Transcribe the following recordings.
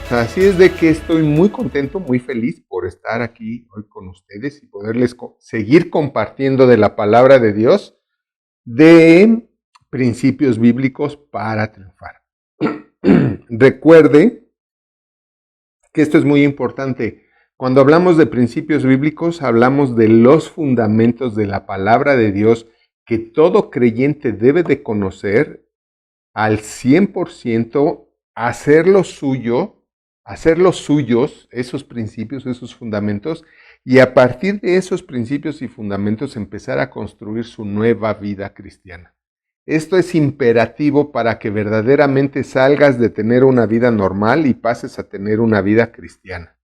Así es de que estoy muy contento, muy feliz por estar aquí hoy con ustedes y poderles seguir compartiendo de la palabra de Dios, de principios bíblicos para triunfar. Recuerde que esto es muy importante. Cuando hablamos de principios bíblicos, hablamos de los fundamentos de la palabra de Dios que todo creyente debe de conocer al 100%, hacerlos suyos, esos principios, esos fundamentos, y a partir de esos principios y fundamentos empezar a construir su nueva vida cristiana. Esto es imperativo para que verdaderamente salgas de tener una vida normal y pases a tener una vida cristiana.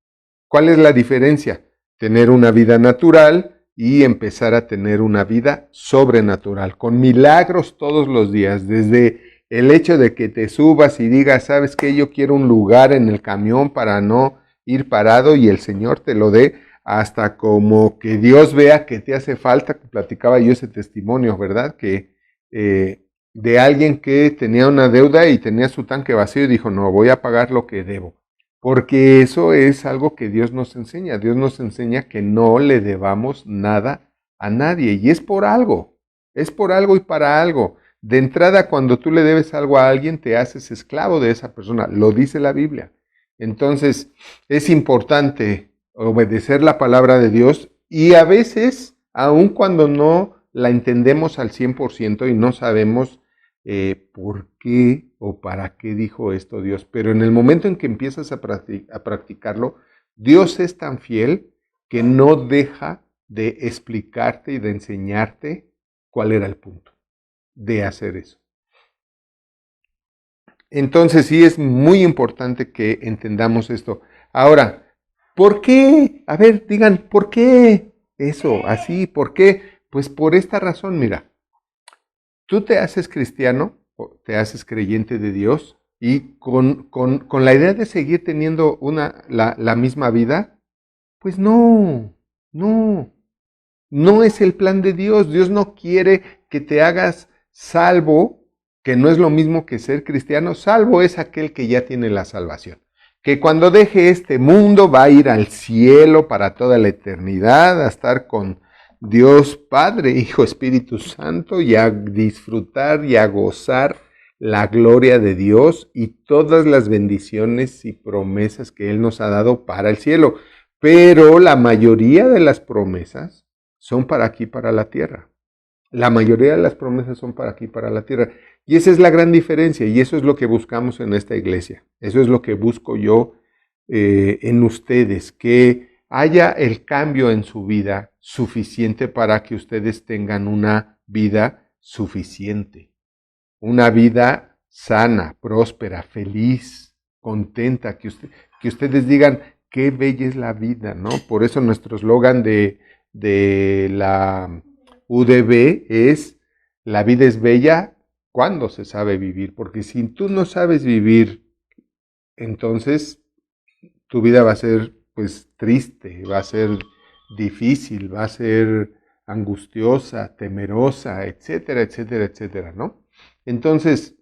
¿Cuál es la diferencia? Tener una vida natural y empezar a tener una vida sobrenatural, con milagros todos los días, desde el hecho de que te subas y digas, ¿sabes qué? Yo quiero un lugar en el camión para no ir parado y el Señor te lo dé, hasta como que Dios vea que te hace falta. Platicaba yo ese testimonio, ¿verdad? Que de alguien que tenía una deuda y tenía su tanque vacío y dijo, no, voy a pagar lo que debo. Porque eso es algo que Dios nos enseña. Dios nos enseña que no le debamos nada a nadie. Y es por algo y para algo. De entrada, cuando tú le debes algo a alguien, te haces esclavo de esa persona. Lo dice la Biblia. Entonces, es importante obedecer la palabra de Dios y a veces, aun cuando no la entendemos al 100% y no sabemos por qué o para qué dijo esto Dios, pero en el momento en que empiezas a practicarlo, Dios es tan fiel que no deja de explicarte y de enseñarte cuál era el punto de hacer eso. Entonces sí es muy importante que entendamos esto. Ahora, ¿por qué? A ver, digan, ¿por qué eso? Así, ¿por qué? Pues por esta razón, mira, tú te haces cristiano, te haces creyente de Dios y con la idea de seguir teniendo la misma vida, pues no es el plan de Dios. Dios no quiere que te hagas salvo, que no es lo mismo que ser cristiano. Salvo es aquel que ya tiene la salvación, que cuando deje este mundo va a ir al cielo para toda la eternidad, a estar con Dios Padre, Hijo, Espíritu Santo, y a disfrutar y a gozar la gloria de Dios y todas las bendiciones y promesas que Él nos ha dado para el cielo. Pero la mayoría de las promesas son para aquí, para la tierra. La mayoría de las promesas son para aquí, para la tierra. Y esa es la gran diferencia, y eso es lo que buscamos en esta iglesia. Eso es lo que busco yo en ustedes, que haya el cambio en su vida suficiente para que ustedes tengan una vida suficiente. Una vida sana, próspera, feliz, contenta, que ustedes digan, qué bella es la vida, ¿no? Por eso nuestro eslogan de la UDB es, la vida es bella cuando se sabe vivir, porque si tú no sabes vivir, entonces tu vida va a ser pues triste, va a ser difícil, va a ser angustiosa, temerosa, etcétera, etcétera, etcétera, ¿no? Entonces,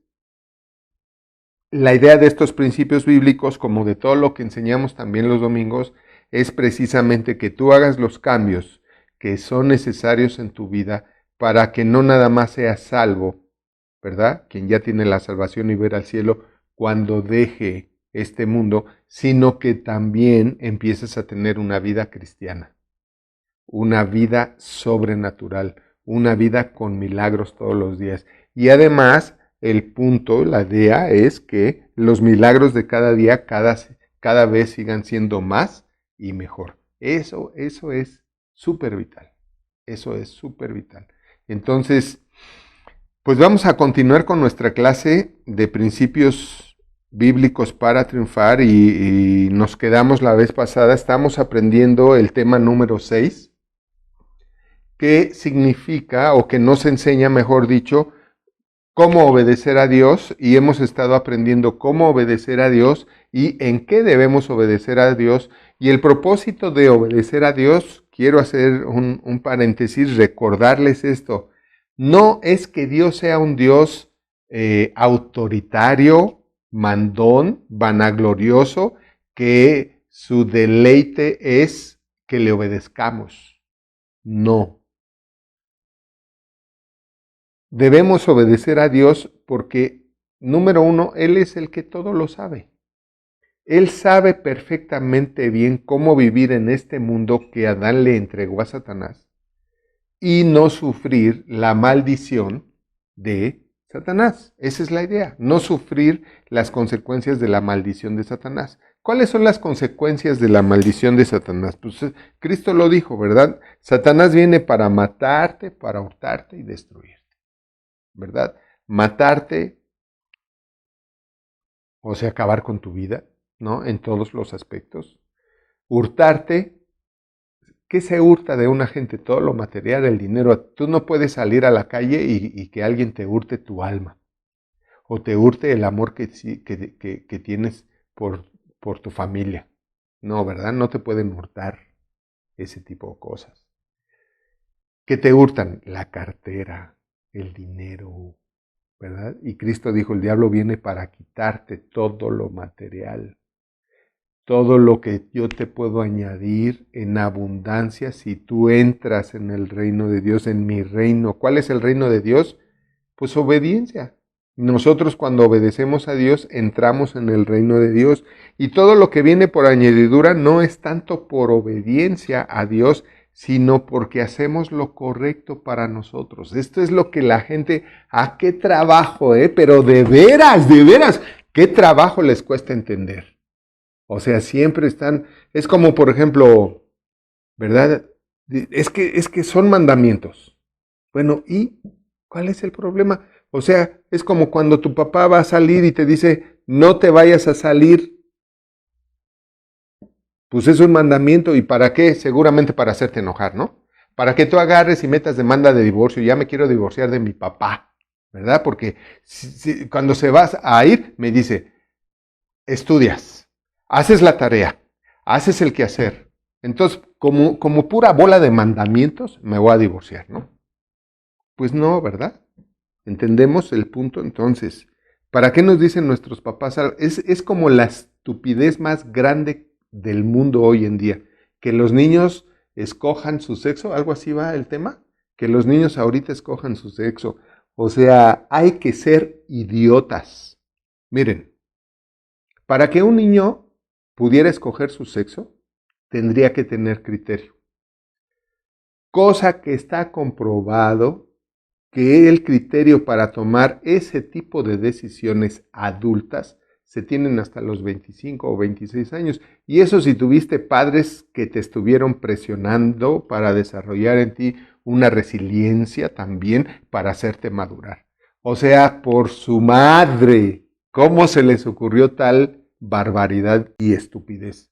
la idea de estos principios bíblicos, como de todo lo que enseñamos también los domingos, es precisamente que tú hagas los cambios que son necesarios en tu vida para que no nada más seas salvo, ¿verdad? Quien ya tiene la salvación y ver al cielo cuando deje este mundo, sino que también empieces a tener una vida cristiana, una vida sobrenatural, una vida con milagros todos los días. Y además, el punto, la idea es que los milagros de cada día, cada vez sigan siendo más y mejor. Eso es súper vital. Eso es súper vital. Entonces, pues vamos a continuar con nuestra clase de principios bíblicos para triunfar y nos quedamos la vez pasada, estamos aprendiendo el tema número 6, que significa, o que nos enseña, mejor dicho, cómo obedecer a Dios, y hemos estado aprendiendo cómo obedecer a Dios y en qué debemos obedecer a Dios. Y el propósito de obedecer a Dios, quiero hacer un paréntesis, recordarles esto, no es que Dios sea un Dios autoritario, mandón, vanaglorioso, que su deleite es que le obedezcamos. No. Debemos obedecer a Dios porque, número uno, Él es el que todo lo sabe. Él sabe perfectamente bien cómo vivir en este mundo que Adán le entregó a Satanás y no sufrir la maldición de Satanás. Esa es la idea, no sufrir las consecuencias de la maldición de Satanás. ¿Cuáles son las consecuencias de la maldición de Satanás? Pues Cristo lo dijo, ¿verdad? Satanás viene para matarte, para hurtarte y destruirte, ¿verdad? Matarte, o sea, acabar con tu vida, ¿no? En todos los aspectos. Hurtarte. ¿Qué se hurta de una gente? Todo lo material, el dinero. Tú no puedes salir a la calle y que alguien te hurte tu alma o te hurte el amor que tienes por tu familia. No, ¿verdad? No te pueden hurtar ese tipo de cosas. ¿Qué te hurtan? La cartera, el dinero, ¿verdad? Y Cristo dijo, el diablo viene para quitarte todo lo material. Todo lo que yo te puedo añadir en abundancia si tú entras en el reino de Dios, en mi reino. ¿Cuál es el reino de Dios? Pues obediencia. Nosotros cuando obedecemos a Dios entramos en el reino de Dios y todo lo que viene por añadidura no es tanto por obediencia a Dios, sino porque hacemos lo correcto para nosotros. Esto es lo que la gente, qué trabajo, pero de veras, qué trabajo les cuesta entender. O sea, siempre están, es como por ejemplo, ¿verdad? Es que son mandamientos. Bueno, ¿y cuál es el problema? O sea, es como cuando tu papá va a salir y te dice, no te vayas a salir. Pues es un mandamiento, ¿y para qué? Seguramente para hacerte enojar, ¿no? Para que tú agarres y metas demanda de divorcio, ya me quiero divorciar de mi papá, ¿verdad? Porque cuando se vas a ir, me dice, estudias, haces la tarea, haces el quehacer. Entonces, como pura bola de mandamientos, me voy a divorciar, ¿no? Pues no, ¿verdad? ¿Entendemos el punto? Entonces, ¿para qué nos dicen nuestros papás? Es como la estupidez más grande del mundo hoy en día. Que los niños escojan su sexo, algo así va el tema. Que los niños ahorita escojan su sexo. O sea, hay que ser idiotas. Miren, para que un niño pudiera escoger su sexo, tendría que tener criterio. Cosa que está comprobado que el criterio para tomar ese tipo de decisiones adultas se tienen hasta los 25 o 26 años. Y eso si tuviste padres que te estuvieron presionando para desarrollar en ti una resiliencia también para hacerte madurar. O sea, por su madre, ¿cómo se les ocurrió tal barbaridad y estupidez?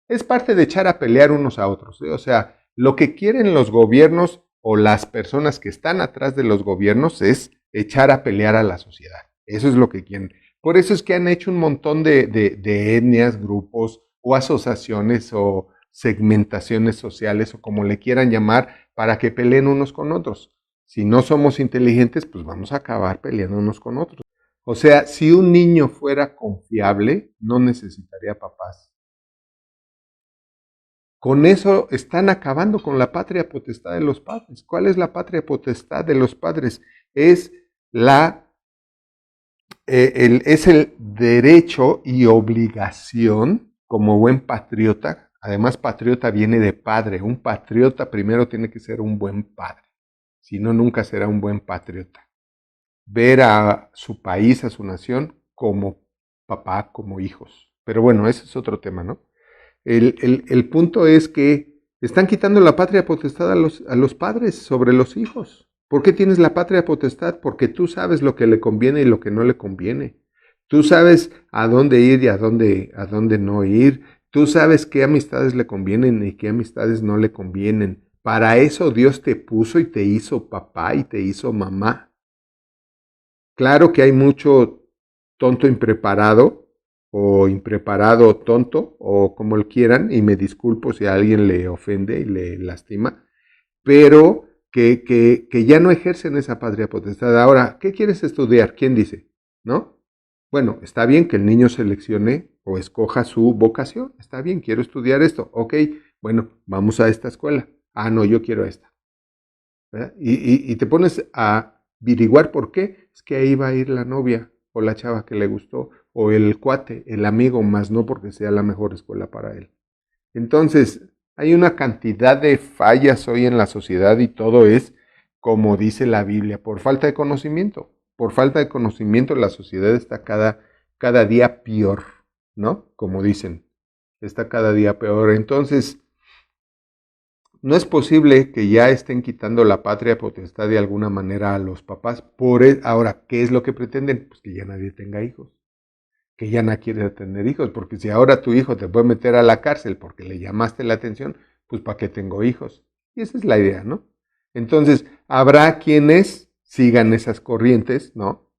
Es parte de echar a pelear unos a otros, ¿eh? O sea, lo que quieren los gobiernos o las personas que están atrás de los gobiernos es echar a pelear a la sociedad. Eso es lo que quieren. Por eso es que han hecho un montón de etnias, grupos o asociaciones o segmentaciones sociales o como le quieran llamar para que peleen unos con otros. Si no somos inteligentes, pues vamos a acabar peleando unos con otros. O sea, si un niño fuera confiable, no necesitaría papás. Con eso están acabando con la patria potestad de los padres. ¿Cuál es la patria potestad de los padres? Es es el derecho y obligación como buen patriota. Además, patriota viene de padre. Un patriota primero tiene que ser un buen padre. Si no, nunca será un buen patriota. Ver a su país, a su nación, como papá, como hijos. Pero bueno, ese es otro tema, ¿no? El punto es que están quitando la patria potestad a los padres sobre los hijos. ¿Por qué tienes la patria potestad? Porque tú sabes lo que le conviene y lo que no le conviene. Tú sabes a dónde ir y a dónde no ir. Tú sabes qué amistades le convienen y qué amistades no le convienen. Para eso Dios te puso y te hizo papá y te hizo mamá. Claro que hay mucho tonto impreparado o impreparado tonto o como lo quieran y me disculpo si a alguien le ofende y le lastima, pero que ya no ejercen esa patria potestad. Ahora, ¿qué quieres estudiar? ¿Quién dice? ¿No? Bueno, está bien que el niño seleccione o escoja su vocación. Está bien, quiero estudiar esto. Ok, bueno, vamos a esta escuela. Ah, no, yo quiero esta. ¿Verdad? Y te pones a averiguar por qué. Es que ahí va a ir la novia o la chava que le gustó o el cuate, el amigo, más no porque sea la mejor escuela para él. Entonces, hay una cantidad de fallas hoy en la sociedad y todo es, como dice la Biblia, por falta de conocimiento. Por falta de conocimiento la sociedad está cada día peor, ¿no? Como dicen, está cada día peor. Entonces, no es posible que ya estén quitando la patria potestad de alguna manera a los papás. Ahora, ¿qué es lo que pretenden? Pues que ya nadie tenga hijos, que ya no quiere tener hijos, porque si ahora tu hijo te puede meter a la cárcel porque le llamaste la atención, pues ¿para qué tengo hijos? Y esa es la idea, ¿no? Entonces, habrá quienes sigan esas corrientes, ¿no?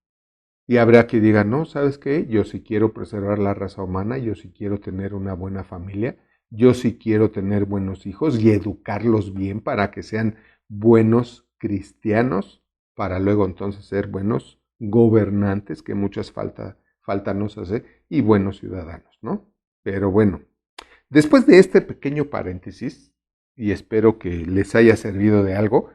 Y habrá que digan, no, ¿sabes qué? Yo sí quiero preservar la raza humana, yo sí quiero tener una buena familia, yo sí quiero tener buenos hijos y educarlos bien para que sean buenos cristianos, para luego entonces ser buenos gobernantes, que muchas falta nos hace, y buenos ciudadanos, ¿no? Pero bueno, después de este pequeño paréntesis, y espero que les haya servido de algo,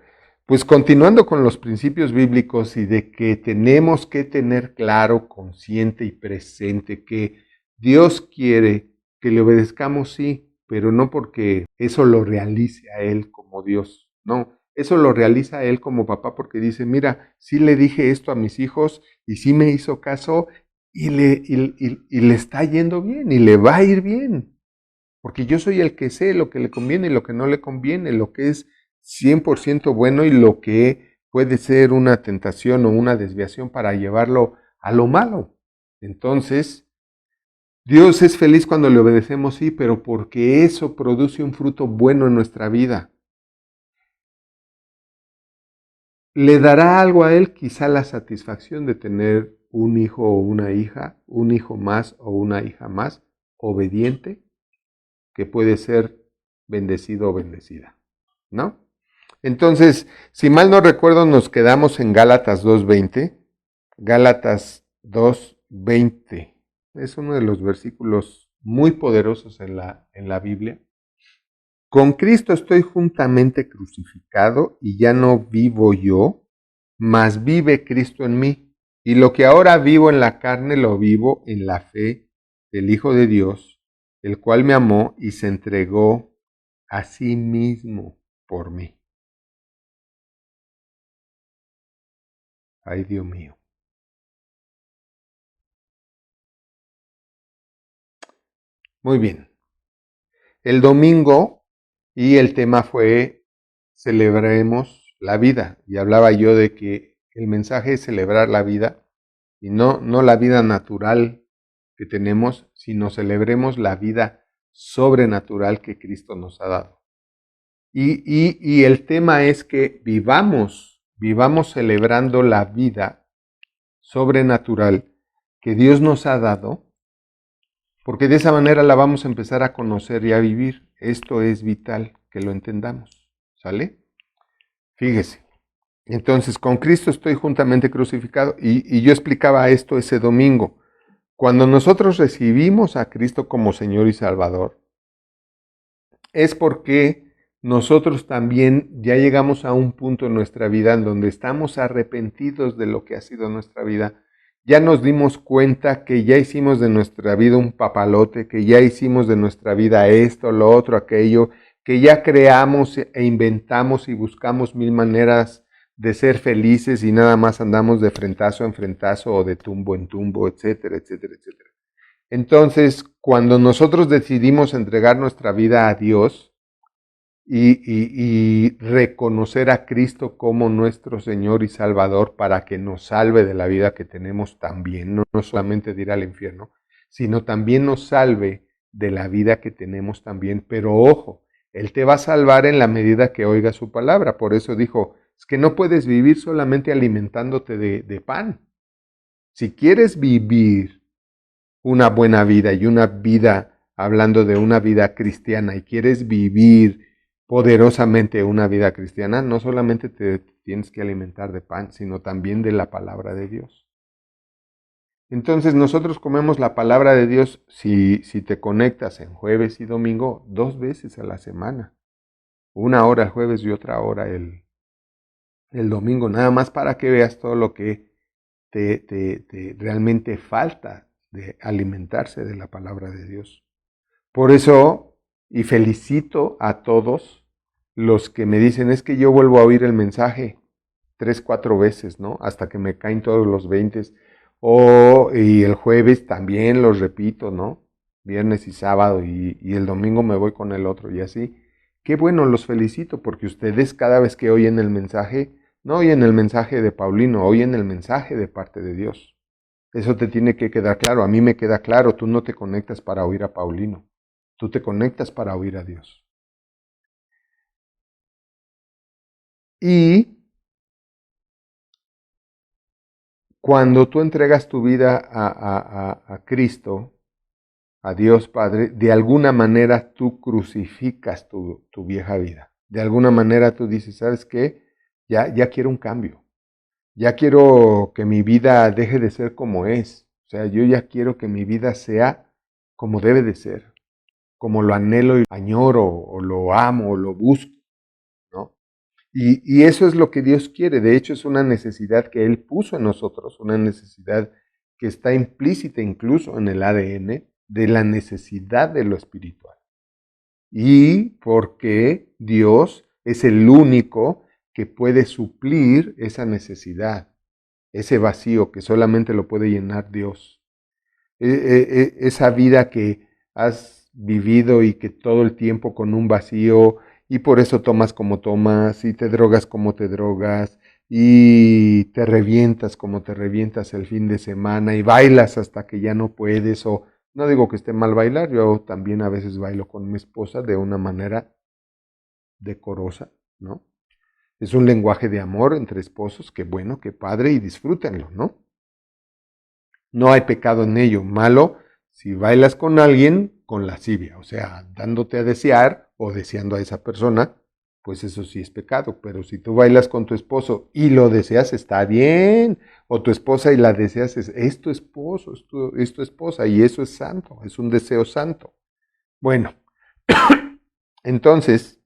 pues continuando con los principios bíblicos y de que tenemos que tener claro, consciente y presente que Dios quiere que le obedezcamos, sí, pero no porque eso lo realice a Él como Dios, no, eso lo realiza a Él como papá porque dice, mira, sí le dije esto a mis hijos y sí me hizo caso y le está yendo bien y le va a ir bien. Porque yo soy el que sé lo que le conviene y lo que no le conviene, lo que es 100% bueno y lo que puede ser una tentación o una desviación para llevarlo a lo malo. Entonces, Dios es feliz cuando le obedecemos, sí, pero porque eso produce un fruto bueno en nuestra vida. ¿Le dará algo a Él? Quizá la satisfacción de tener un hijo o una hija, un hijo más o una hija más, obediente, que puede ser bendecido o bendecida, ¿no? Entonces, si mal no recuerdo, nos quedamos en Gálatas 2.20. Gálatas 2.20. Es uno de los versículos muy poderosos en la Biblia. Con Cristo estoy juntamente crucificado y ya no vivo yo, mas vive Cristo en mí. Y lo que ahora vivo en la carne lo vivo en la fe del Hijo de Dios, el cual me amó y se entregó a sí mismo por mí. Ay, Dios mío. Muy bien. El domingo y el tema fue celebremos la vida. Y hablaba yo de que el mensaje es celebrar la vida y no la vida natural que tenemos, sino celebremos la vida sobrenatural que Cristo nos ha dado. Y el tema es que vivamos celebrando la vida sobrenatural que Dios nos ha dado, porque de esa manera la vamos a empezar a conocer y a vivir. Esto es vital que lo entendamos, ¿sale? Fíjese. Entonces, con Cristo estoy juntamente crucificado y yo explicaba esto ese domingo. Cuando nosotros recibimos a Cristo como Señor y Salvador, es porque nosotros también ya llegamos a un punto en nuestra vida en donde estamos arrepentidos de lo que ha sido nuestra vida. Ya nos dimos cuenta que ya hicimos de nuestra vida un papalote, que ya hicimos de nuestra vida esto, lo otro, aquello, que ya creamos e inventamos y buscamos mil maneras de ser felices y nada más andamos de frentazo en frentazo o de tumbo en tumbo, etcétera, etcétera, etcétera. Entonces, cuando nosotros decidimos entregar nuestra vida a Dios y reconocer a Cristo como nuestro Señor y Salvador para que nos salve de la vida que tenemos también, no solamente de ir al infierno, sino también nos salve de la vida que tenemos también. Pero ojo, Él te va a salvar en la medida que oiga su palabra. Por eso dijo, es que no puedes vivir solamente alimentándote de pan. Si quieres vivir una buena vida y una vida, hablando de una vida cristiana, y quieres vivir poderosamente una vida cristiana, no solamente te tienes que alimentar de pan, sino también de la palabra de Dios. Entonces nosotros comemos la palabra de Dios si te conectas en jueves y domingo 2 veces a la semana. 1 hora el jueves y otra hora el domingo, nada más para que veas todo lo que te realmente falta de alimentarse de la palabra de Dios. Por eso, y felicito a todos los que me dicen, es que yo vuelvo a oír el mensaje 3, 4 veces, ¿no? Hasta que me caen todos los 20. Y el jueves también los repito, ¿no? Viernes y sábado, y el domingo me voy con el otro, y así. Qué bueno, los felicito, porque ustedes cada vez que oyen el mensaje, no oyen el mensaje de Paulino, oyen el mensaje de parte de Dios. Eso te tiene que quedar claro. A mí me queda claro, tú no te conectas para oír a Paulino. Tú te conectas para oír a Dios. Y cuando tú entregas tu vida a Cristo, a Dios Padre, de alguna manera tú crucificas tu vieja vida. De alguna manera tú dices, ¿sabes qué? Ya quiero un cambio. Ya quiero que mi vida deje de ser como es. O sea, yo ya quiero que mi vida sea como debe de ser. Como lo anhelo y añoro, o lo amo, o lo busco, ¿no? Y eso es lo que Dios quiere. De hecho, es una necesidad que Él puso en nosotros, una necesidad que está implícita incluso en el ADN de la necesidad de lo espiritual. Y porque Dios es el único que puede suplir esa necesidad, ese vacío que solamente lo puede llenar Dios. Esa vida que has vivido y que todo el tiempo con un vacío, y por eso tomas como tomas, y te drogas como te drogas, y te revientas como te revientas el fin de semana, y bailas hasta que ya no puedes, o no digo que esté mal bailar, yo también a veces bailo con mi esposa de una manera decorosa, ¿no? Es un lenguaje de amor entre esposos, que bueno, que padre, y disfrútenlo, ¿no? No hay pecado en ello. Malo si bailas con alguien con lascivia, o sea, dándote a desear o deseando a esa persona, pues eso sí es pecado. Pero si tú bailas con tu esposo y lo deseas, está bien. O tu esposa y la deseas, es tu esposo, es tu esposa, y eso es santo, es un deseo santo. Bueno, entonces,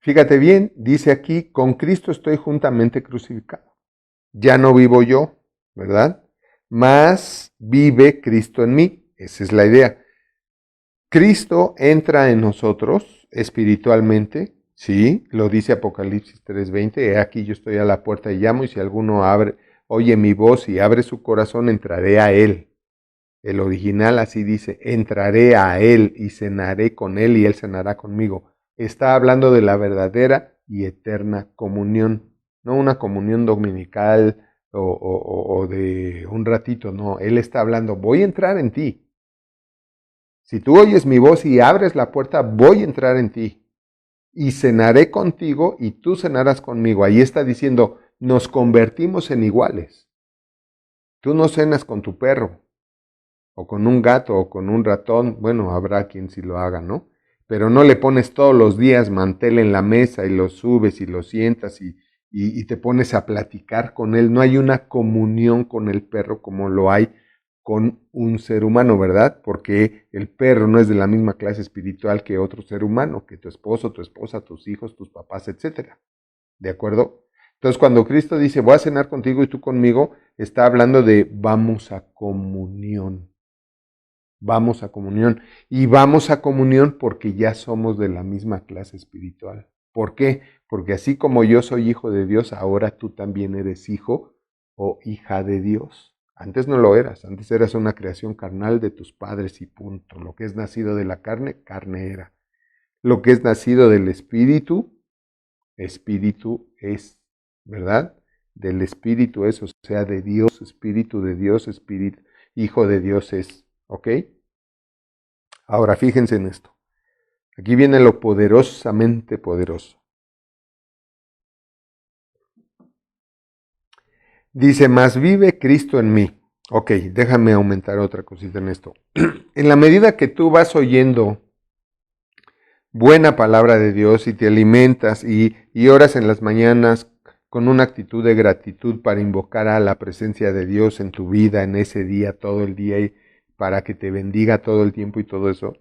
fíjate bien, dice aquí, con Cristo estoy juntamente crucificado. Ya no vivo yo, ¿verdad? Mas vive Cristo en mí. Esa es la idea. Cristo entra en nosotros espiritualmente, ¿sí? Lo dice Apocalipsis 3:20. He aquí yo estoy a la puerta y llamo, y si alguno oye mi voz y abre su corazón, entraré a él. El original así dice, entraré a él y cenaré con él y él cenará conmigo. Está hablando de la verdadera y eterna comunión, no una comunión dominical o de un ratito, no. Él está hablando, voy a entrar en ti. Si tú oyes mi voz y abres la puerta, voy a entrar en ti. Y cenaré contigo y tú cenarás conmigo. Ahí está diciendo, nos convertimos en iguales. Tú no cenas con tu perro, o con un gato, o con un ratón. Bueno, habrá quien sí lo haga, ¿no? Pero no le pones todos los días mantel en la mesa y lo subes y lo sientas y te pones a platicar con él. No hay una comunión con el perro como lo hay con un ser humano, ¿verdad? Porque el perro no es de la misma clase espiritual que otro ser humano, que tu esposo, tu esposa, tus hijos, tus papás, etcétera. ¿De acuerdo? Entonces, cuando Cristo dice, voy a cenar contigo y tú conmigo, está hablando de vamos a comunión. Vamos a comunión. Y vamos a comunión porque ya somos de la misma clase espiritual. ¿Por qué? Porque así como yo soy hijo de Dios, ahora tú también eres hijo o hija de Dios. Antes no lo eras, antes eras una creación carnal de tus padres y punto. Lo que es nacido de la carne, carne era. Lo que es nacido del espíritu, espíritu es, ¿verdad? Del espíritu es, o sea, de Dios, espíritu de Dios, espíritu, hijo de Dios es. ¿Ok? Ahora fíjense en esto. Aquí viene lo poderosamente poderoso. Dice, más vive Cristo en mí. Ok, déjame aumentar otra cosita en esto. En la medida que tú vas oyendo buena palabra de Dios y te alimentas y oras en las mañanas con una actitud de gratitud para invocar a la presencia de Dios en tu vida, en ese día, todo el día, y para que te bendiga todo el tiempo y todo eso,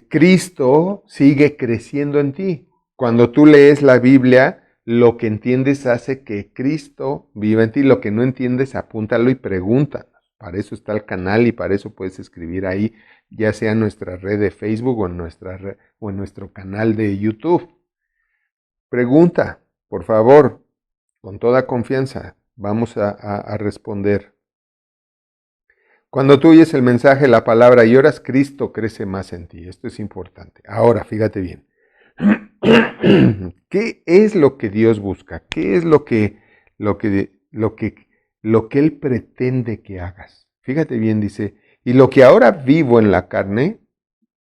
Cristo sigue creciendo en ti. Cuando tú lees la Biblia, lo que entiendes hace que Cristo viva en ti. Lo que no entiendes, apúntalo y pregúntanos. Para eso está el canal y para eso puedes escribir ahí, ya sea en nuestra red de Facebook o en nuestro canal de YouTube. Pregunta, por favor, con toda confianza, vamos a responder. Cuando tú oyes el mensaje, la palabra y oras, Cristo crece más en ti. Esto es importante. Ahora, fíjate bien. ¿Qué es lo que Dios busca? ¿Qué es lo que Él pretende que hagas? Fíjate bien, dice, y lo que ahora vivo en la carne,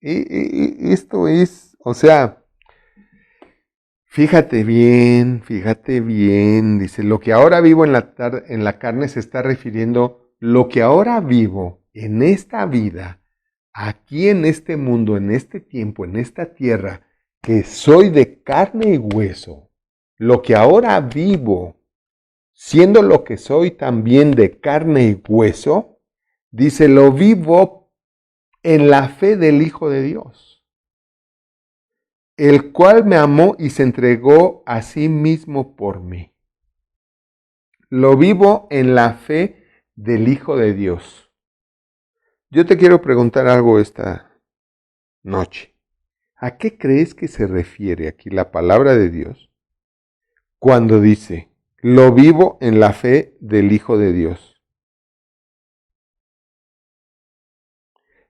esto es, o sea, fíjate bien, dice, lo que ahora vivo en la carne se está refiriendo, lo que ahora vivo en esta vida, aquí en este mundo, en este tiempo, en esta tierra, que soy de carne y hueso, lo que ahora vivo, siendo lo que soy también de carne y hueso, dice, lo vivo en la fe del Hijo de Dios, el cual me amó y se entregó a sí mismo por mí. Lo vivo en la fe del Hijo de Dios. Yo te quiero preguntar algo esta noche. ¿A qué crees que se refiere aquí la palabra de Dios cuando dice, lo vivo en la fe del Hijo de Dios?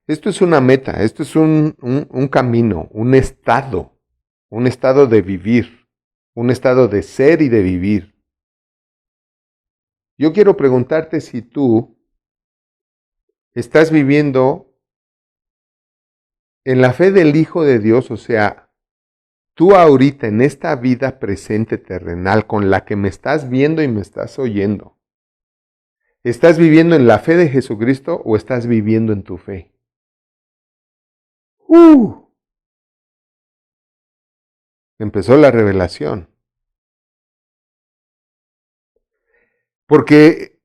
Esto es una meta, esto es un camino, un estado de vivir, un estado de ser y de vivir. Yo quiero preguntarte si tú estás viviendo en la fe del Hijo de Dios, o sea, tú ahorita en esta vida presente terrenal con la que me estás viendo y me estás oyendo, ¿estás viviendo en la fe de Jesucristo o estás viviendo en tu fe? Empezó la revelación. Porque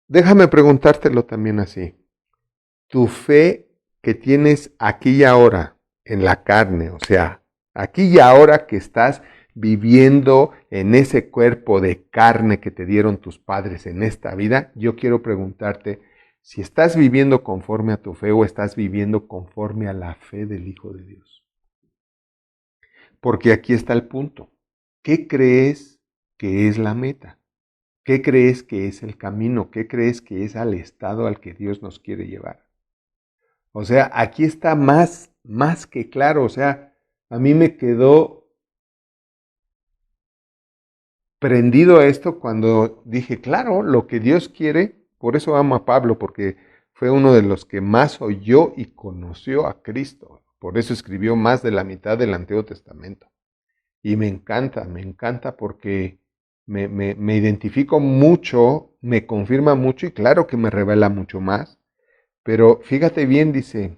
déjame preguntártelo también así. Tu fe que tienes aquí y ahora en la carne, o sea, aquí y ahora que estás viviendo en ese cuerpo de carne que te dieron tus padres en esta vida, yo quiero preguntarte si estás viviendo conforme a tu fe o estás viviendo conforme a la fe del Hijo de Dios. Porque aquí está el punto. ¿Qué crees que es la meta? ¿Qué crees que es el camino? ¿Qué crees que es al estado al que Dios nos quiere llevar? O sea, aquí está más que claro. O sea, a mí me quedó prendido esto cuando dije, claro, lo que Dios quiere, por eso amo a Pablo, porque fue uno de los que más oyó y conoció a Cristo. Por eso escribió más de la mitad del Antiguo Testamento. Y me encanta porque me identifico mucho, me confirma mucho y claro que me revela mucho más. Pero fíjate bien, dice,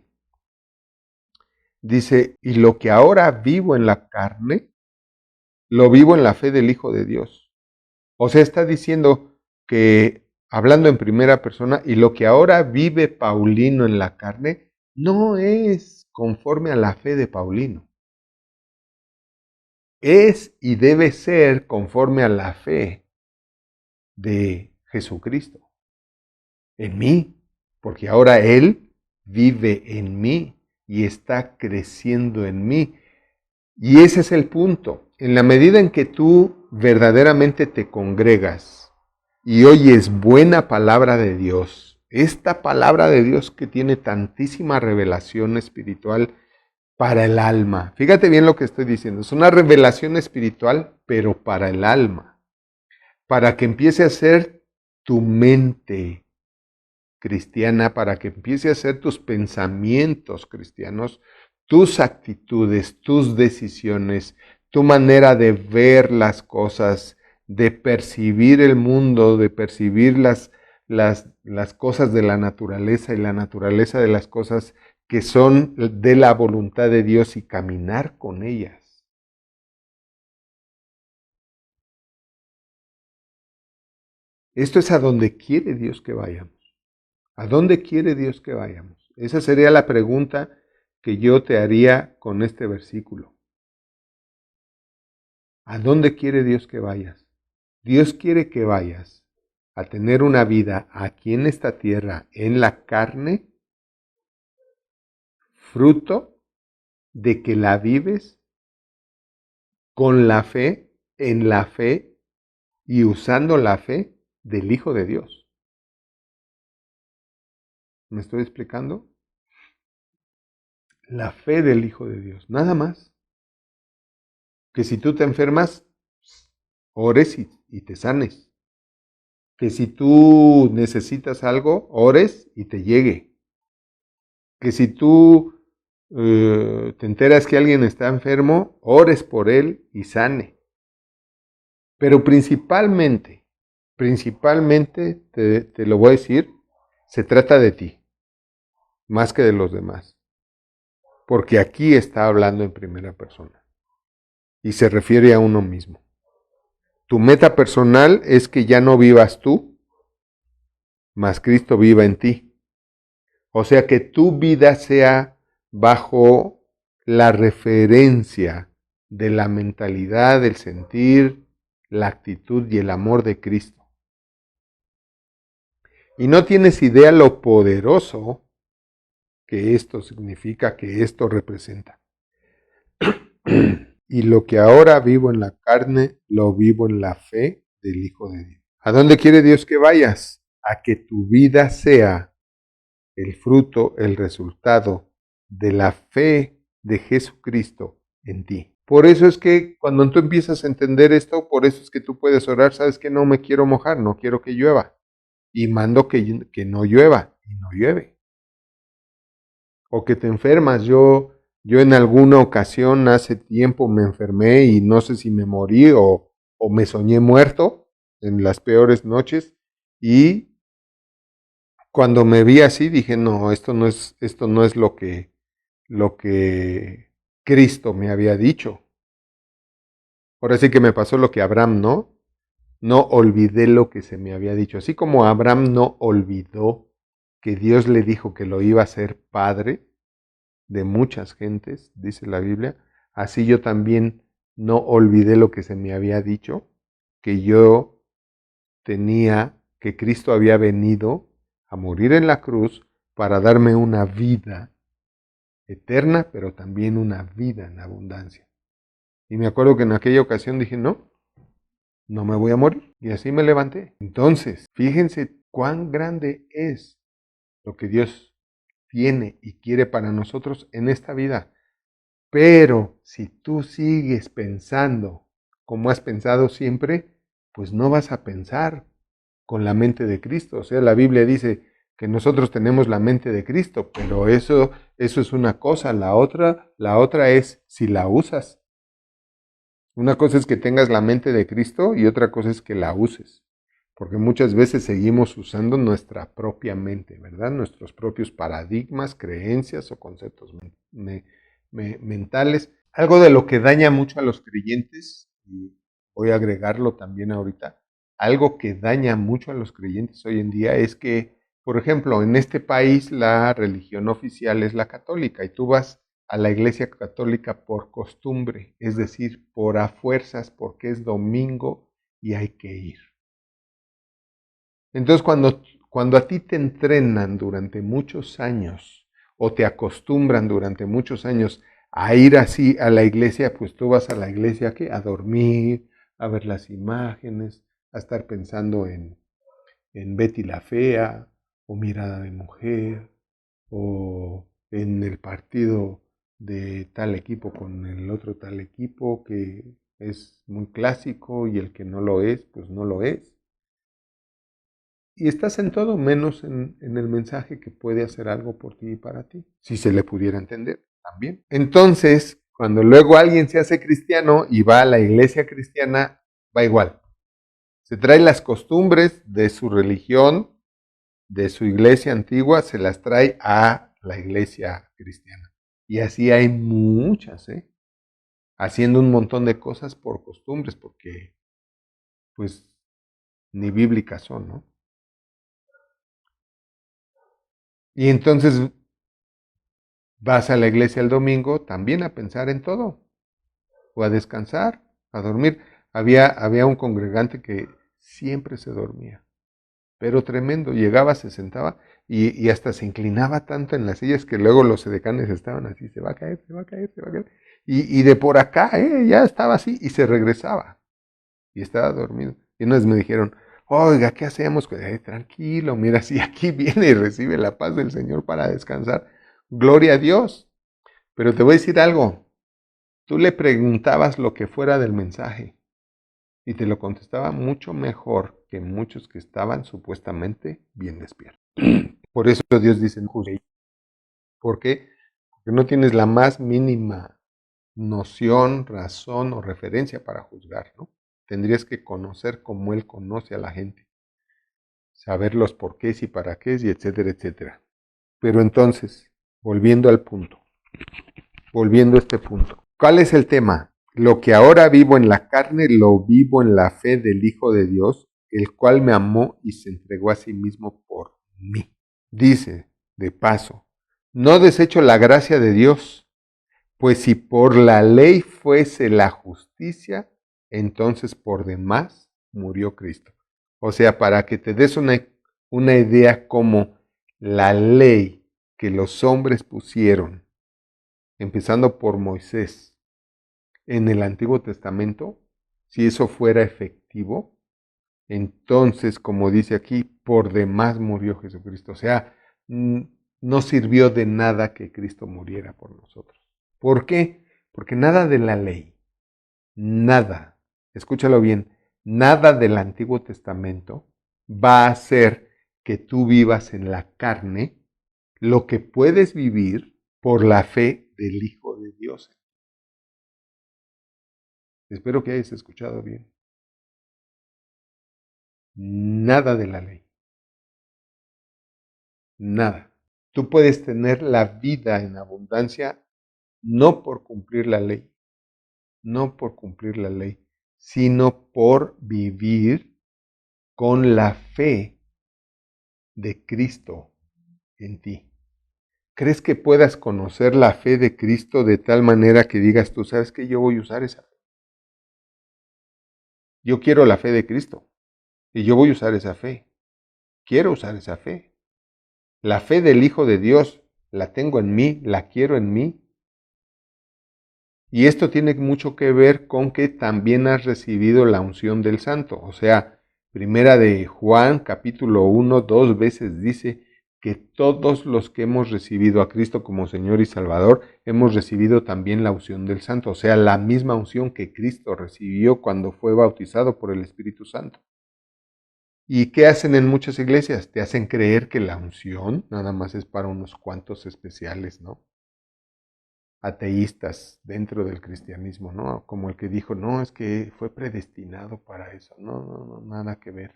y lo que ahora vivo en la carne, lo vivo en la fe del Hijo de Dios. O sea, está diciendo que, hablando en primera persona, y lo que ahora vive Paulino en la carne, no es conforme a la fe de Paulino. Es y debe ser conforme a la fe de Jesucristo en mí, porque ahora Él vive en mí y está creciendo en mí. Y ese es el punto. En la medida en que tú verdaderamente te congregas y oyes buena palabra de Dios, esta palabra de Dios que tiene tantísima revelación espiritual para el alma. Fíjate bien lo que estoy diciendo. Es una revelación espiritual, pero para el alma. Para que empiece a ser tu mente cristiana, para que empiece a ser tus pensamientos cristianos, tus actitudes, tus decisiones, tu manera de ver las cosas, de percibir el mundo, de percibir las cosas de la naturaleza y la naturaleza de las cosas que son de la voluntad de Dios y caminar con ellas. Esto es a donde quiere Dios que vayamos. ¿A dónde quiere Dios que vayamos? Esa sería la pregunta que yo te haría con este versículo. ¿A dónde quiere Dios que vayas? Dios quiere que vayas a tener una vida aquí en esta tierra, en la carne, fruto de que la vives con la fe, en la fe y usando la fe del Hijo de Dios. ¿Me estoy explicando? La fe del Hijo de Dios, nada más. Que si tú te enfermas, ores y te sanes. Que si tú necesitas algo, ores y te llegue. Que si tú te enteras que alguien está enfermo, ores por él y sane. Pero principalmente, te lo voy a decir, se trata de ti, más que de los demás. Porque aquí está hablando en primera persona y se refiere a uno mismo. Tu meta personal es que ya no vivas tú, mas Cristo viva en ti. O sea, que tu vida sea bajo la referencia de la mentalidad, el sentir, la actitud y el amor de Cristo. Y no tienes idea lo poderoso que esto significa, que esto representa. Y lo que ahora vivo en la carne, lo vivo en la fe del Hijo de Dios. ¿A dónde quiere Dios que vayas? A que tu vida sea el fruto, el resultado de la fe de Jesucristo en ti. Por eso es que cuando tú empiezas a entender esto, por eso es que tú puedes orar, sabes que no me quiero mojar, no quiero que llueva. Y mando que no llueva, y no llueve. O que te enfermas, yo en alguna ocasión hace tiempo me enfermé y no sé si me morí o me soñé muerto en las peores noches y cuando me vi así dije, no, esto no es lo que Cristo me había dicho. Ahora sí que me pasó lo que Abraham, ¿no? No olvidé lo que se me había dicho. Así como Abraham no olvidó que Dios le dijo que lo iba a ser padre de muchas gentes, dice la Biblia, así yo también no olvidé lo que se me había dicho, que yo tenía, que Cristo había venido a morir en la cruz para darme una vida eterna, pero también una vida en abundancia. Y me acuerdo que en aquella ocasión dije, no, no me voy a morir. Y así me levanté. Entonces, fíjense cuán grande es lo que Dios tiene y quiere para nosotros en esta vida. Pero si tú sigues pensando como has pensado siempre, pues no vas a pensar con la mente de Cristo. O sea, la Biblia dice que nosotros tenemos la mente de Cristo, pero eso es una cosa. La otra es si la usas. Una cosa es que tengas la mente de Cristo y otra cosa es que la uses. Porque muchas veces seguimos usando nuestra propia mente, ¿verdad? Nuestros propios paradigmas, creencias o conceptos mentales. Algo de lo que daña mucho a los creyentes, y voy a agregarlo también ahorita, algo que daña mucho a los creyentes hoy en día es que, por ejemplo, en este país la religión oficial es la católica y tú vas a la iglesia católica por costumbre, es decir, por a fuerzas, porque es domingo y hay que ir. Entonces, cuando a ti te entrenan durante muchos años o te acostumbran durante muchos años a ir así a la iglesia, pues tú vas a la iglesia ¿qué? A dormir, a ver las imágenes, a estar pensando en Betty la Fea, o Mirada de Mujer, o en el partido de tal equipo con el otro tal equipo que es muy clásico y el que no lo es, pues no lo es. Y estás en todo menos en el mensaje que puede hacer algo por ti y para ti, si se le pudiera entender también. Entonces, cuando luego alguien se hace cristiano y va a la iglesia cristiana, va igual. Se trae las costumbres de su religión, de su iglesia antigua, se las trae a la iglesia cristiana. Y así hay muchas, haciendo un montón de cosas por costumbres, porque pues ni bíblicas son, ¿no? Y entonces vas a la iglesia el domingo también a pensar en todo, o a descansar, a dormir. Había un congregante que siempre se dormía, pero tremendo. Llegaba, se sentaba y hasta se inclinaba tanto en las sillas que luego los edecanes estaban así, se va a caer, se va a caer, se va a caer. Y de por acá, ya estaba así y se regresaba y estaba dormido. Y una vez me dijeron, oiga, ¿qué hacemos? Tranquilo, mira, si aquí viene y recibe la paz del Señor para descansar, gloria a Dios. Pero te voy a decir algo, tú le preguntabas lo que fuera del mensaje y te lo contestaba mucho mejor que muchos que estaban supuestamente bien despiertos. Por eso Dios dice, no juzguéis. ¿Por qué? Porque no tienes la más mínima noción, razón o referencia para juzgar, ¿no? Tendrías que conocer como Él conoce a la gente, saber los porqués y para qué y etcétera, etcétera. Pero entonces, volviendo al punto, volviendo a este punto, ¿cuál es el tema? Lo que ahora vivo en la carne, lo vivo en la fe del Hijo de Dios, el cual me amó y se entregó a sí mismo por mí. Dice, de paso, no desecho la gracia de Dios, pues si por la ley fuese la justicia, entonces por demás murió Cristo. O sea, para que te des una idea como la ley que los hombres pusieron, empezando por Moisés, en el Antiguo Testamento, si eso fuera efectivo, entonces, como dice aquí, por demás murió Jesucristo. O sea, no sirvió de nada que Cristo muriera por nosotros. ¿Por qué? Porque nada de la ley, nada, escúchalo bien, nada del Antiguo Testamento va a hacer que tú vivas en la carne lo que puedes vivir por la fe del Hijo de Dios. Espero que hayas escuchado bien. Nada de la ley. Nada. Tú puedes tener la vida en abundancia no por cumplir la ley, no por cumplir la ley, sino por vivir con la fe de Cristo en ti. ¿Crees que puedas conocer la fe de Cristo de tal manera que digas tú, sabes que yo voy a usar esa fe? Yo quiero la fe de Cristo y yo voy a usar esa fe. Quiero usar esa fe. La fe del Hijo de Dios la tengo en mí, la quiero en mí. Y esto tiene mucho que ver con que también has recibido la unción del Santo. O sea, primera de Juan, capítulo 1, 2 veces dice que todos los que hemos recibido a Cristo como Señor y Salvador, hemos recibido también la unción del Santo. O sea, la misma unción que Cristo recibió cuando fue bautizado por el Espíritu Santo. ¿Y qué hacen en muchas iglesias? Te hacen creer que la unción nada más es para unos cuantos especiales, ¿no? Ateístas dentro del cristianismo, ¿no? Como el que dijo, no, es que fue predestinado para eso. No, no, no, nada que ver.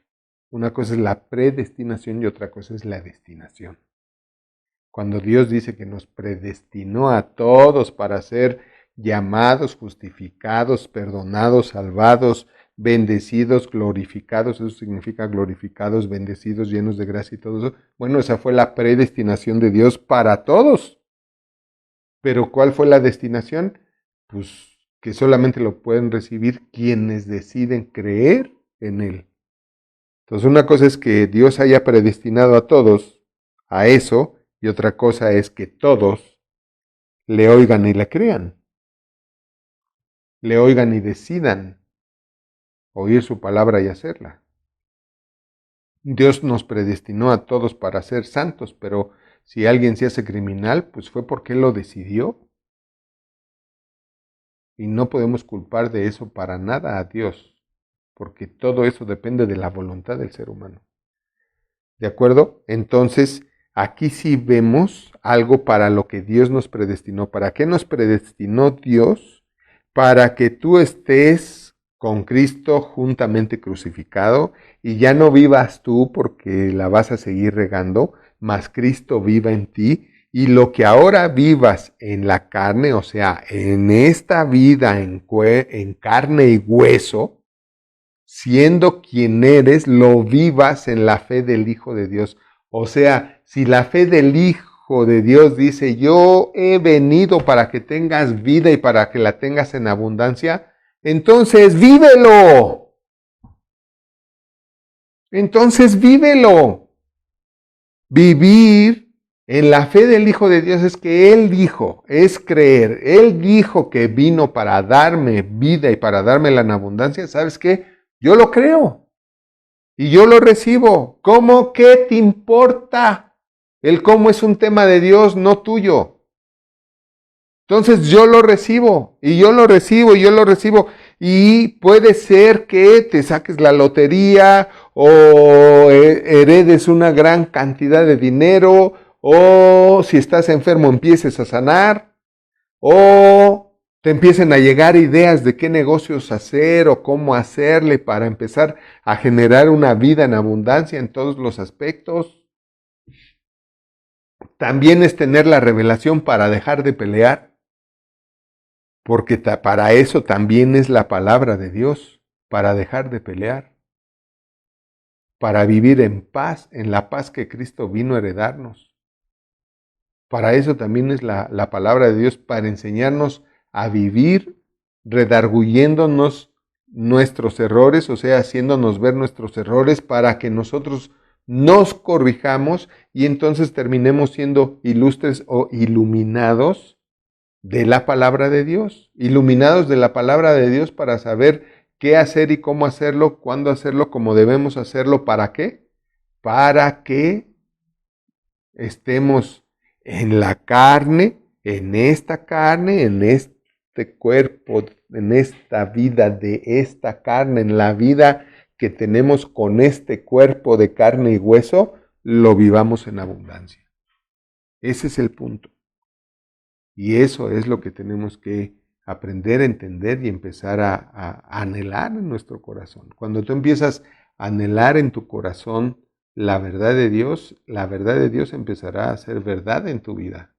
Una cosa es la predestinación y otra cosa es la destinación. Cuando Dios dice que nos predestinó a todos para ser llamados, justificados, perdonados, salvados, bendecidos, glorificados, eso significa glorificados, bendecidos, llenos de gracia y todo eso. Bueno, esa fue la predestinación de Dios para todos. Pero ¿cuál fue la destinación? Pues que solamente lo pueden recibir quienes deciden creer en Él. Entonces una cosa es que Dios haya predestinado a todos a eso y otra cosa es que todos le oigan y le crean. Le oigan y decidan oír su palabra y hacerla. Dios nos predestinó a todos para ser santos, pero si alguien se hace criminal, pues fue porque Él lo decidió. Y no podemos culpar de eso para nada a Dios, porque todo eso depende de la voluntad del ser humano. ¿De acuerdo? Entonces, aquí sí vemos algo para lo que Dios nos predestinó. ¿Para qué nos predestinó Dios? Para que tú estés con Cristo juntamente crucificado y ya no vivas tú porque la vas a seguir regando, mas Cristo viva en ti. Y lo que ahora vivas en la carne, o sea, en esta vida en carne y hueso, siendo quien eres, lo vivas en la fe del Hijo de Dios. O sea, si la fe del Hijo de Dios dice, yo he venido para que tengas vida y para que la tengas en abundancia, entonces vívelo. Entonces vívelo. Vivir en la fe del Hijo de Dios es que Él dijo, es creer. Él dijo que vino para darme vida y para dármela en abundancia. ¿Sabes qué? Yo lo creo y yo lo recibo. ¿Cómo? ¿Qué te importa? El cómo es un tema de Dios, no tuyo. Entonces yo lo recibo y yo lo recibo y yo lo recibo. Y puede ser que te saques la lotería o heredes una gran cantidad de dinero o si estás enfermo empieces a sanar o te empiecen a llegar ideas de qué negocios hacer o cómo hacerle para empezar a generar una vida en abundancia en todos los aspectos. También es tener la revelación para dejar de pelear, porque para eso también es la palabra de Dios, para dejar de pelear, para vivir en paz, en la paz que Cristo vino a heredarnos. Para eso también es la palabra de Dios, para enseñarnos a vivir redarguyéndonos nuestros errores, o sea, haciéndonos ver nuestros errores para que nosotros nos corrijamos y entonces terminemos siendo ilustres o iluminados de la palabra de Dios, iluminados de la palabra de Dios para saber qué hacer y cómo hacerlo, cuándo hacerlo, cómo debemos hacerlo, ¿para qué? Para que estemos en la carne, en este cuerpo, en esta vida de esta carne, en la vida que tenemos con este cuerpo de carne y hueso, lo vivamos en abundancia. Ese es el punto. Y eso es lo que tenemos que aprender a entender y empezar a anhelar en nuestro corazón. Cuando tú empiezas a anhelar en tu corazón la verdad de Dios empezará a ser verdad en tu vida.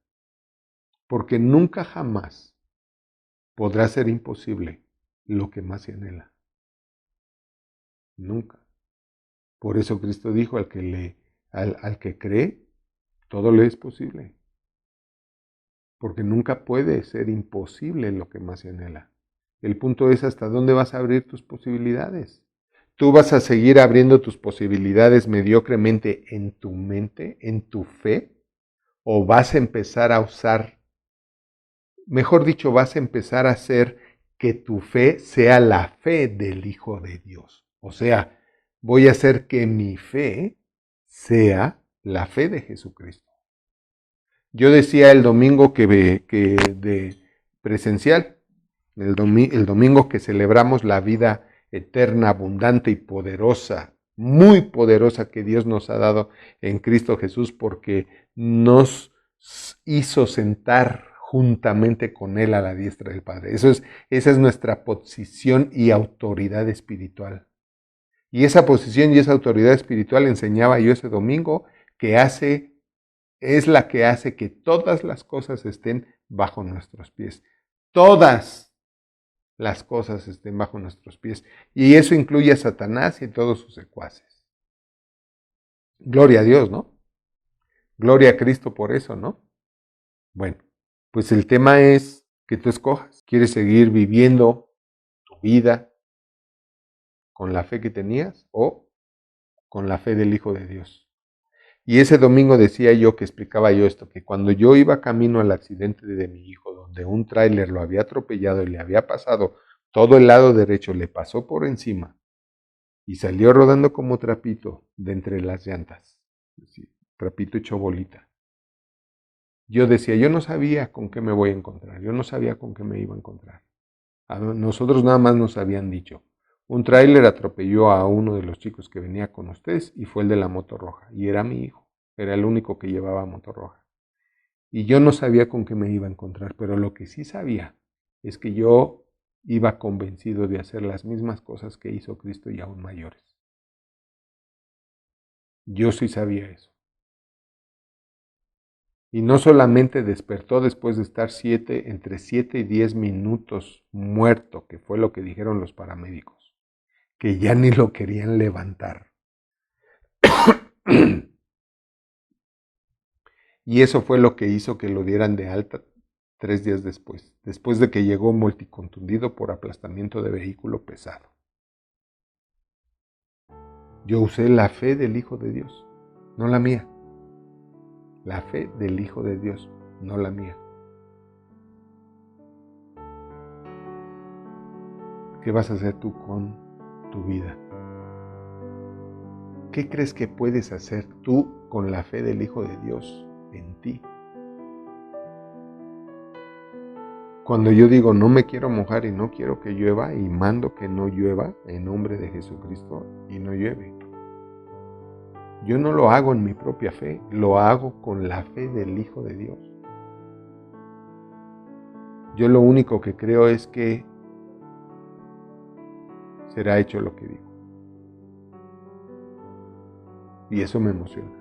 Porque nunca jamás podrá ser imposible lo que más se anhela. Nunca. Por eso Cristo dijo, al que cree, todo le es posible. Porque nunca puede ser imposible lo que más se anhela. El punto es hasta dónde vas a abrir tus posibilidades. ¿Tú vas a seguir abriendo tus posibilidades mediocremente en tu mente, en tu fe? ¿O vas a empezar a usar, mejor dicho, vas a empezar a hacer que tu fe sea la fe del Hijo de Dios? O sea, voy a hacer que mi fe sea la fe de Jesucristo. Yo decía el domingo que de presencial, el domingo que celebramos la vida eterna, abundante y poderosa, muy poderosa que Dios nos ha dado en Cristo Jesús, porque nos hizo sentar juntamente con Él a la diestra del Padre. Esa es nuestra posición y autoridad espiritual. Y esa posición y esa autoridad espiritual enseñaba yo ese domingo que es la que hace que todas las cosas estén bajo nuestros pies. Todas las cosas estén bajo nuestros pies. Y eso incluye a Satanás y a todos sus secuaces. Gloria a Dios, ¿no? Gloria a Cristo por eso, ¿no? Bueno, pues el tema es que tú escojas. ¿Quieres seguir viviendo tu vida con la fe que tenías o con la fe del Hijo de Dios? Y ese domingo decía yo que explicaba yo esto, que cuando yo iba camino al accidente de mi hijo, donde un tráiler lo había atropellado y le había pasado todo el lado derecho, le pasó por encima y salió rodando como trapito de entre las llantas, así, trapito hecho bolita. Yo decía, yo no sabía con qué me voy a encontrar, yo no sabía con qué me iba a encontrar. A nosotros nada más nos habían dicho, un tráiler atropelló a uno de los chicos que venía con ustedes y fue el de la moto roja. Y era mi hijo, era el único que llevaba moto roja. Y yo no sabía con qué me iba a encontrar, pero lo que sí sabía es que yo iba convencido de hacer las mismas cosas que hizo Cristo y aún mayores. Yo sí sabía eso. Y no solamente despertó después de estar entre 7 y 10 minutos muerto, que fue lo que dijeron los paramédicos. que ya ni lo querían levantar. Y eso fue lo que hizo que lo dieran de alta 3 días después de que llegó multicontundido por aplastamiento de vehículo pesado. Yo usé la fe del Hijo de Dios, no la mía. La fe del Hijo de Dios, no la mía. ¿Qué vas a hacer tú con tu vida? ¿Qué crees que puedes hacer tú con la fe del Hijo de Dios en ti? Cuando yo digo no me quiero mojar y no quiero que llueva y mando que no llueva en nombre de Jesucristo y no llueve. Yo no lo hago en mi propia fe, lo hago con la fe del Hijo de Dios. Yo lo único que creo es que será hecho lo que digo. Y eso me emociona.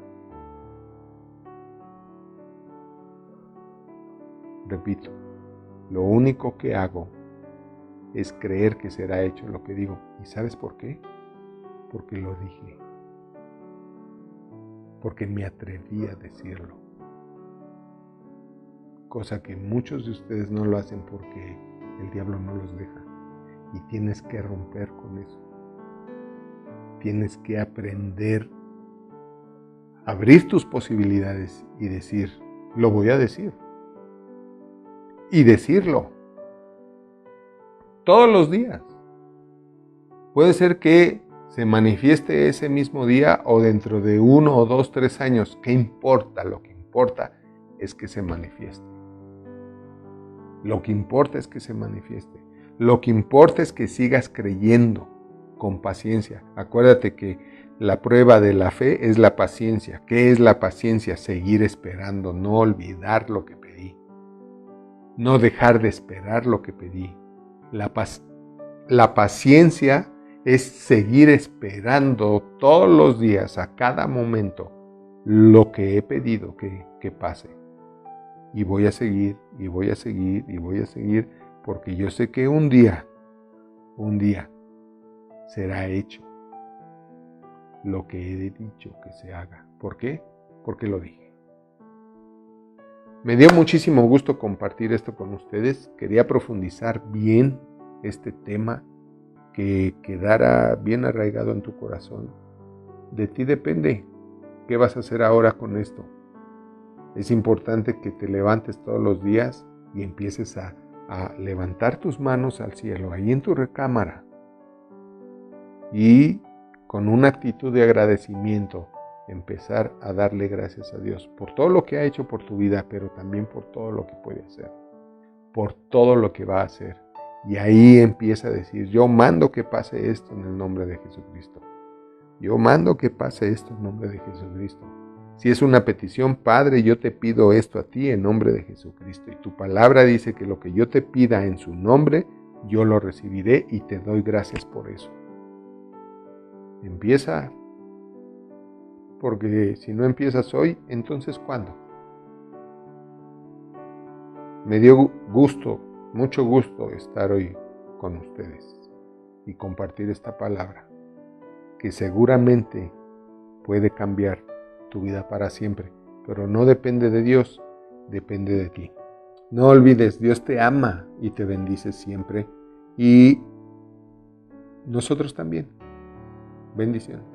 Repito, lo único que hago es creer que será hecho lo que digo. ¿Y sabes por qué? Porque lo dije. Porque me atreví a decirlo. Cosa que muchos de ustedes no lo hacen porque el diablo no los deja. Y tienes que romper con eso. Tienes que aprender a abrir tus posibilidades y decir, lo voy a decir. Y decirlo. Todos los días. Puede ser que se manifieste ese mismo día o dentro de 1 o 2, 3 años. ¿Qué importa? Lo que importa es que se manifieste. Lo que importa es que se manifieste. Lo que importa es que sigas creyendo con paciencia. Acuérdate que la prueba de la fe es la paciencia. ¿Qué es la paciencia? Seguir esperando, no olvidar lo que pedí. No dejar de esperar lo que pedí. La paciencia es seguir esperando todos los días, a cada momento, lo que he pedido que pase. Y voy a seguir, y voy a seguir, y voy a seguir, porque yo sé que un día será hecho lo que he dicho que se haga. ¿Por qué? Porque lo dije. Me dio muchísimo gusto compartir esto con ustedes. Quería profundizar bien este tema, que quedara bien arraigado en tu corazón. De ti depende qué vas a hacer ahora con esto. Es importante que te levantes todos los días y empieces a levantar tus manos al cielo, ahí en tu recámara, y con una actitud de agradecimiento empezar a darle gracias a Dios por todo lo que ha hecho por tu vida, pero también por todo lo que puede hacer, por todo lo que va a hacer. Y ahí empieza a decir, yo mando que pase esto en el nombre de Jesucristo. Yo mando que pase esto en nombre de Jesucristo. Si es una petición, Padre, yo te pido esto a ti en nombre de Jesucristo. Y tu palabra dice que lo que yo te pida en su nombre, yo lo recibiré y te doy gracias por eso. Empieza, porque si no empiezas hoy, entonces ¿cuándo? Me dio gusto, mucho gusto estar hoy con ustedes y compartir esta palabra que seguramente puede cambiar tu vida para siempre, pero no depende de Dios, depende de ti. No olvides, Dios te ama y te bendice siempre, y nosotros también. Bendiciones.